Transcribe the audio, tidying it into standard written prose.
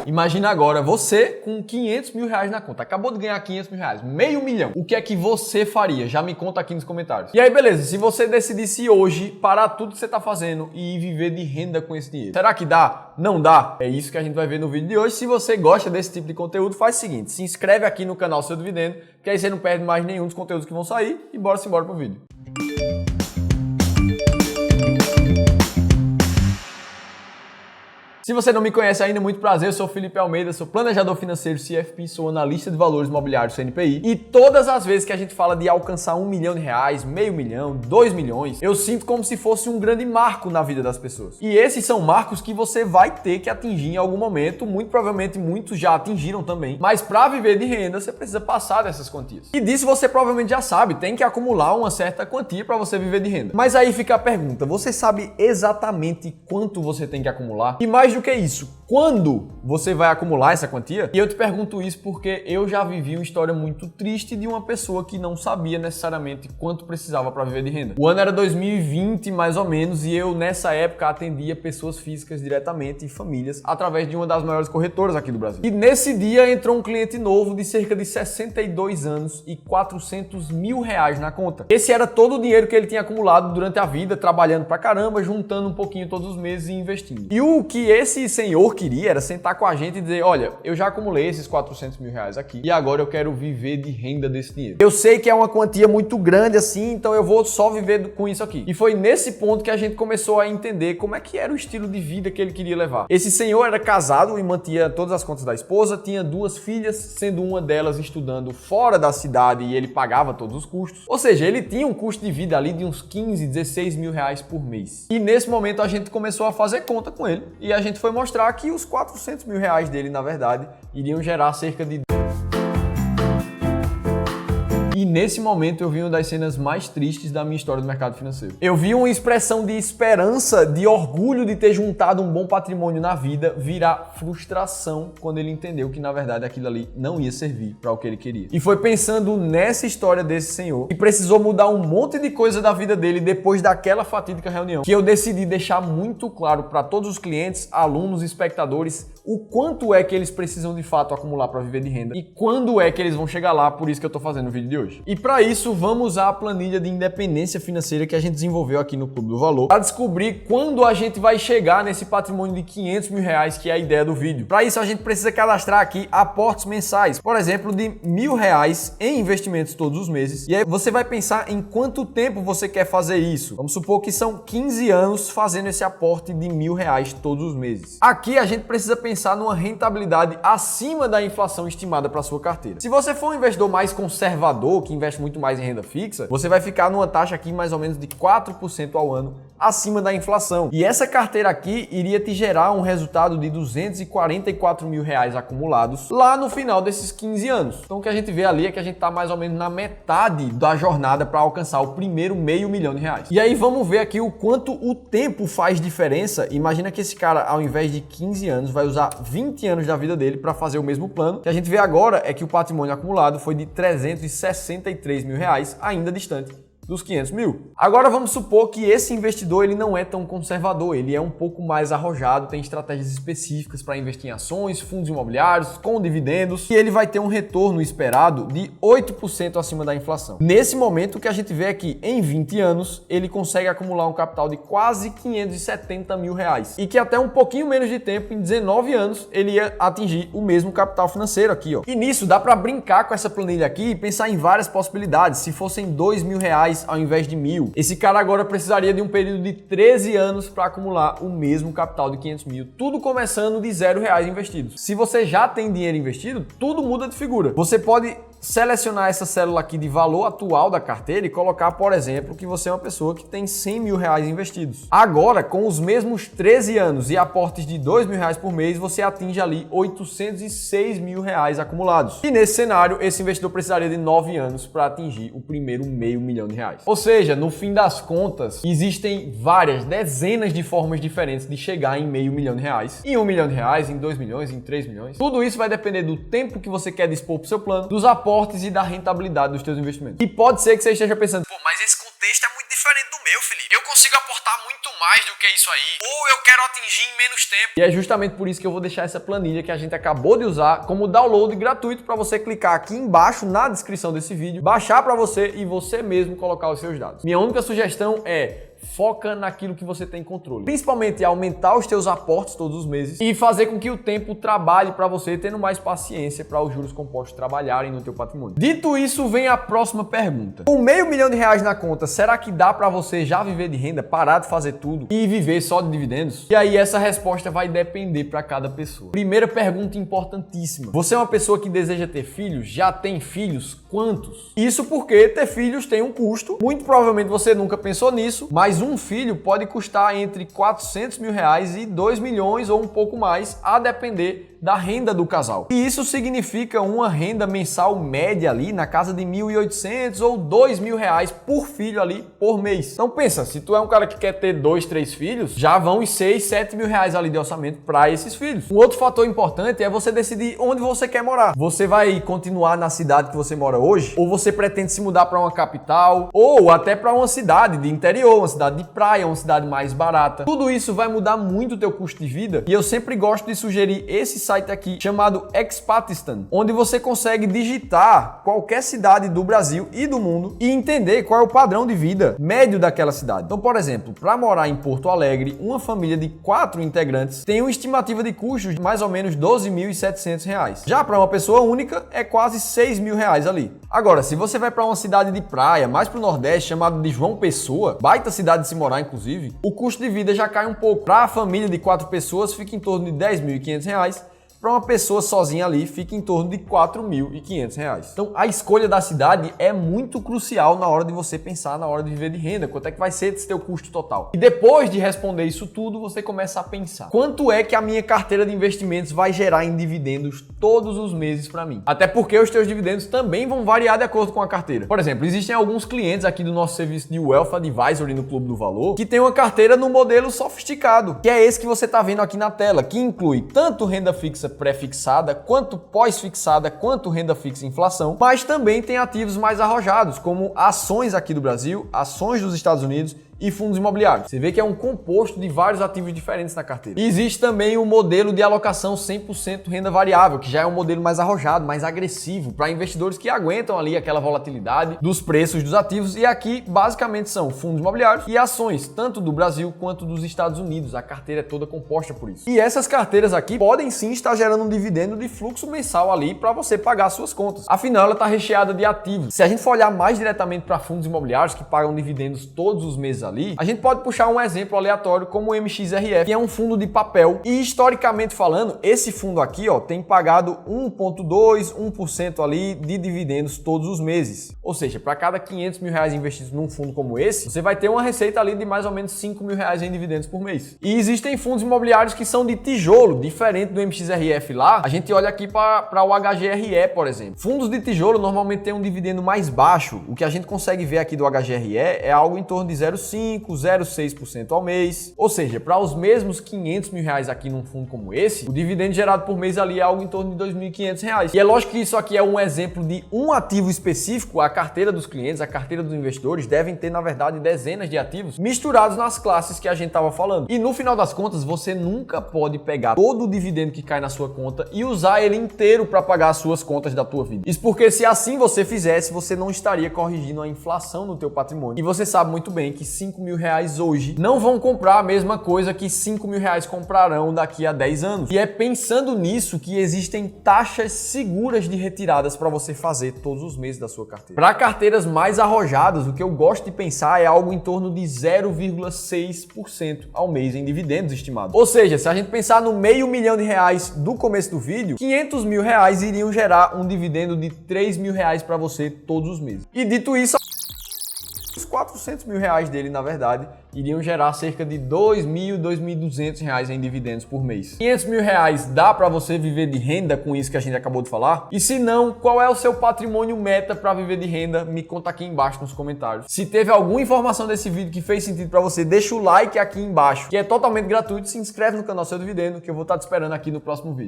Imagina agora você com 500 mil reais na conta. Acabou de ganhar 500 mil reais, meio milhão. O que é que você faria? Já me conta aqui nos comentários. E aí, beleza, se você decidisse hoje parar tudo que você tá fazendo e viver de renda com esse dinheiro, será que dá? Não dá? É isso que a gente vai ver no vídeo de hoje. Se você gosta desse tipo de conteúdo, faz o seguinte, se inscreve aqui no canal Seu Dividendo, que aí você não perde mais nenhum dos conteúdos que vão sair e bora pro vídeo. Se você não me conhece ainda, muito prazer, eu sou Felipe Almeida, sou planejador financeiro CFP, sou analista de valores imobiliários CNPI e todas as vezes que a gente fala de alcançar 1 milhão de reais, meio milhão, 2 milhões, eu sinto como se fosse um grande marco na vida das pessoas. E esses são marcos que você vai ter que atingir em algum momento, muito provavelmente muitos já atingiram também, mas para viver de renda você precisa passar dessas quantias. E disso você provavelmente já sabe, tem que acumular uma certa quantia para você viver de renda. Mas aí fica a pergunta, você sabe exatamente quanto você tem que acumular? E mais do que isso, quando você vai acumular essa quantia? E eu te pergunto isso porque eu já vivi uma história muito triste de uma pessoa que não sabia necessariamente quanto precisava para viver de renda. O ano era 2020 mais ou menos e eu nessa época atendia pessoas físicas diretamente e famílias através de uma das maiores corretoras aqui do Brasil. E nesse dia entrou um cliente novo de cerca de 62 anos e 400 mil reais na conta. Esse era todo o dinheiro que ele tinha acumulado durante a vida, trabalhando pra caramba, juntando um pouquinho todos os meses e investindo. E o que esse senhor queria era sentar com a gente e dizer, olha, eu já acumulei esses 400 mil reais aqui e agora eu quero viver de renda desse dinheiro. Eu sei que é uma quantia muito grande assim, então eu vou só viver com isso aqui. E foi nesse ponto que a gente começou a entender como é que era o estilo de vida que ele queria levar. Esse senhor era casado e mantinha todas as contas da esposa, tinha 2 filhas, sendo uma delas estudando fora da cidade e ele pagava todos os custos. Ou seja, ele tinha um custo de vida ali de uns 15, 16 mil reais por mês. E nesse momento a gente começou a fazer conta com ele e a gente foi mostrar que os 400 mil reais dele, na verdade, iriam gerar cerca de... E nesse momento eu vi uma das cenas mais tristes da minha história do mercado financeiro. Eu vi uma expressão de esperança, de orgulho de ter juntado um bom patrimônio na vida, virar frustração quando ele entendeu que na verdade aquilo ali não ia servir para o que ele queria. E foi pensando nessa história desse senhor, que precisou mudar um monte de coisa da vida dele depois daquela fatídica reunião, que eu decidi deixar muito claro para todos os clientes, alunos, espectadores, o quanto é que eles precisam de fato acumular para viver de renda e quando é que eles vão chegar lá, por isso que eu tô fazendo o vídeo de hoje. E para isso, vamos usar a planilha de independência financeira que a gente desenvolveu aqui no Clube do Valor para descobrir quando a gente vai chegar nesse patrimônio de 500 mil reais, que é a ideia do vídeo. Para isso, a gente precisa cadastrar aqui aportes mensais, por exemplo, de R$1.000 em investimentos todos os meses. E aí você vai pensar em quanto tempo você quer fazer isso. Vamos supor que são 15 anos fazendo esse aporte de R$1.000 todos os meses. Aqui a gente precisa pensar numa rentabilidade acima da inflação estimada para sua carteira. Se você for um investidor mais conservador, que investe muito mais em renda fixa, você vai ficar numa taxa aqui mais ou menos de 4% ao ano acima da inflação. E essa carteira aqui iria te gerar um resultado de 244 mil reais acumulados lá no final desses 15 anos. Então o que a gente vê ali é que a gente está mais ou menos na metade da jornada para alcançar o primeiro meio milhão de reais. E aí vamos ver aqui o quanto o tempo faz diferença. Imagina que esse cara, ao invés de 15 anos, vai usar 20 anos da vida dele para fazer o mesmo plano. O que a gente vê agora é que o patrimônio acumulado foi de 363 mil reais, ainda distante dos 500 mil. Agora vamos supor que esse investidor ele não é tão conservador, ele é um pouco mais arrojado, tem estratégias específicas para investir em ações, fundos imobiliários, com dividendos, e ele vai ter um retorno esperado de 8% acima da inflação. Nesse momento, o que a gente vê é que em 20 anos ele consegue acumular um capital de quase 570 mil reais e que até um pouquinho menos de tempo, em 19 anos, ele ia atingir o mesmo capital financeiro aqui, ó. E nisso dá para brincar com essa planilha aqui e pensar em várias possibilidades. Se fossem 2 mil reais ao invés de 1.000. Esse cara agora precisaria de um período de 13 anos para acumular o mesmo capital de 500 mil. Tudo começando de R$0 investidos. Se você já tem dinheiro investido, tudo muda de figura. Você pode selecionar essa célula aqui de valor atual da carteira e colocar, por exemplo, que você é uma pessoa que tem 100 mil reais investidos. Agora, com os mesmos 13 anos e aportes de 2 mil reais por mês, você atinge ali 806 mil reais acumulados. E nesse cenário, esse investidor precisaria de 9 anos para atingir o primeiro meio milhão de reais. Ou seja, no fim das contas, existem várias, dezenas de formas diferentes de chegar em meio milhão de reais, em 1 milhão de reais, em 2 milhões, em 3 milhões. Tudo isso vai depender do tempo que você quer dispor para o seu plano, dos aportes e da rentabilidade dos seus investimentos. E pode ser que você esteja pensando, pô, mas esse contexto é muito diferente diferente do meu, Felipe. Eu consigo aportar muito mais do que isso aí. Ou eu quero atingir em menos tempo. E é justamente por isso que eu vou deixar essa planilha que a gente acabou de usar como download gratuito para você clicar aqui embaixo na descrição desse vídeo, baixar para você e você mesmo colocar os seus dados. Minha única sugestão é: foca naquilo que você tem controle. Principalmente aumentar os teus aportes todos os meses e fazer com que o tempo trabalhe para você, tendo mais paciência para os juros compostos trabalharem no teu patrimônio. Dito isso, vem a próxima pergunta. Com R$500 mil na conta, será que dá para você já viver de renda, parar de fazer tudo e viver só de dividendos? E aí essa resposta vai depender para cada pessoa. Primeira pergunta importantíssima. Você é uma pessoa que deseja ter filhos? Já tem filhos? Quantos? Isso porque ter filhos tem um custo. Muito provavelmente você nunca pensou nisso, mas um filho pode custar entre R$400 mil e 2 milhões ou um pouco mais, a depender da renda do casal. E isso significa uma renda mensal média ali na casa de R$1.800 ou R$2 mil por filho ali por mês. Então pensa, se tu é um cara que quer ter 2, 3 filhos, já vão os R$6, 7 mil ali de orçamento para esses filhos. Um outro fator importante é você decidir onde você quer morar. Você vai continuar na cidade que você mora hoje? Ou você pretende se mudar para uma capital? Ou até para uma cidade de interior, uma cidade de praia, uma cidade mais barata? Tudo isso vai mudar muito o teu custo de vida e eu sempre gosto de sugerir esse site aqui chamado Expatistan, onde você consegue digitar qualquer cidade do Brasil e do mundo e entender qual é o padrão de vida médio daquela cidade. Então, por exemplo, para morar em Porto Alegre, uma família de 4 integrantes tem uma estimativa de custos de mais ou menos R$12.700. Já para uma pessoa única, é quase R$6 mil ali. Agora, se você vai para uma cidade de praia, mais para o Nordeste, chamado de João Pessoa, baita cidade de se morar, inclusive, o custo de vida já cai um pouco. Para a família de 4 pessoas, fica em torno de R$10.500. Para uma pessoa sozinha ali, fica em torno de R$4.500. Então, a escolha da cidade é muito crucial na hora de você pensar na hora de viver de renda. Quanto é que vai ser esse teu custo total? E depois de responder isso tudo, você começa a pensar: quanto é que a minha carteira de investimentos vai gerar em dividendos todos os meses para mim? Até porque os teus dividendos também vão variar de acordo com a carteira. Por exemplo, existem alguns clientes aqui do nosso serviço de Wealth Advisory no Clube do Valor que tem uma carteira no modelo sofisticado, que é esse que você está vendo aqui na tela, que inclui tanto renda fixa pré-fixada, quanto pós-fixada, quanto renda fixa e inflação, mas também tem ativos mais arrojados, como ações aqui do Brasil, ações dos Estados Unidos e fundos imobiliários. Você vê que é um composto de vários ativos diferentes na carteira. E existe também o modelo de alocação 100% renda variável, que já é um modelo mais arrojado, mais agressivo, para investidores que aguentam ali aquela volatilidade dos preços dos ativos. E aqui, basicamente, são fundos imobiliários e ações, tanto do Brasil quanto dos Estados Unidos. A carteira é toda composta por isso. E essas carteiras aqui podem sim estar gerando um dividendo de fluxo mensal ali para você pagar suas contas. Afinal, ela está recheada de ativos. Se a gente for olhar mais diretamente para fundos imobiliários que pagam dividendos todos os meses ali, a gente pode puxar um exemplo aleatório como o MXRF, que é um fundo de papel. E historicamente falando, esse fundo aqui, ó, tem pagado 1,2%, 1% ali de dividendos todos os meses. Ou seja, para cada R$500 mil investidos num fundo como esse, você vai ter uma receita ali de mais ou menos R$5 mil em dividendos por mês. E existem fundos imobiliários que são de tijolo, diferente do MXRF lá. A gente olha aqui para o HGRE, por exemplo. Fundos de tijolo normalmente têm um dividendo mais baixo. O que a gente consegue ver aqui do HGRE é algo em torno de 0,5%, 0,6% ao mês. Ou seja, para os mesmos R$500 mil aqui num fundo como esse, o dividendo gerado por mês ali é algo em torno de R$2.500. E é lógico que isso aqui é um exemplo de um ativo específico. A carteira dos clientes, a carteira dos investidores devem ter, na verdade, dezenas de ativos misturados nas classes que a gente estava falando. E no final das contas, você nunca pode pegar todo o dividendo que cai na sua conta e usar ele inteiro para pagar as suas contas da tua vida. Isso porque se assim você fizesse, você não estaria corrigindo a inflação no teu patrimônio. E você sabe muito bem que R$5 mil hoje não vão comprar a mesma coisa que R$5 mil comprarão daqui a 10 anos. E é pensando nisso que existem taxas seguras de retiradas para você fazer todos os meses da sua carteira. Para carteiras mais arrojadas, o que eu gosto de pensar é algo em torno de 0,6% ao mês em dividendos estimados. Ou seja, se a gente pensar no R$500 mil do começo do vídeo, R$500 mil iriam gerar um dividendo de R$3 mil para você todos os meses. E dito isso, os R$400 mil dele, na verdade, iriam gerar cerca de R$2.000, R$2.200 em dividendos por mês. R$500 mil dá para você viver de renda com isso que a gente acabou de falar? E se não, qual é o seu patrimônio meta para viver de renda? Me conta aqui embaixo nos comentários. Se teve alguma informação desse vídeo que fez sentido para você, deixa o like aqui embaixo, que é totalmente gratuito. Se inscreve no canal Seu Dividendo, que eu vou estar te esperando aqui no próximo vídeo.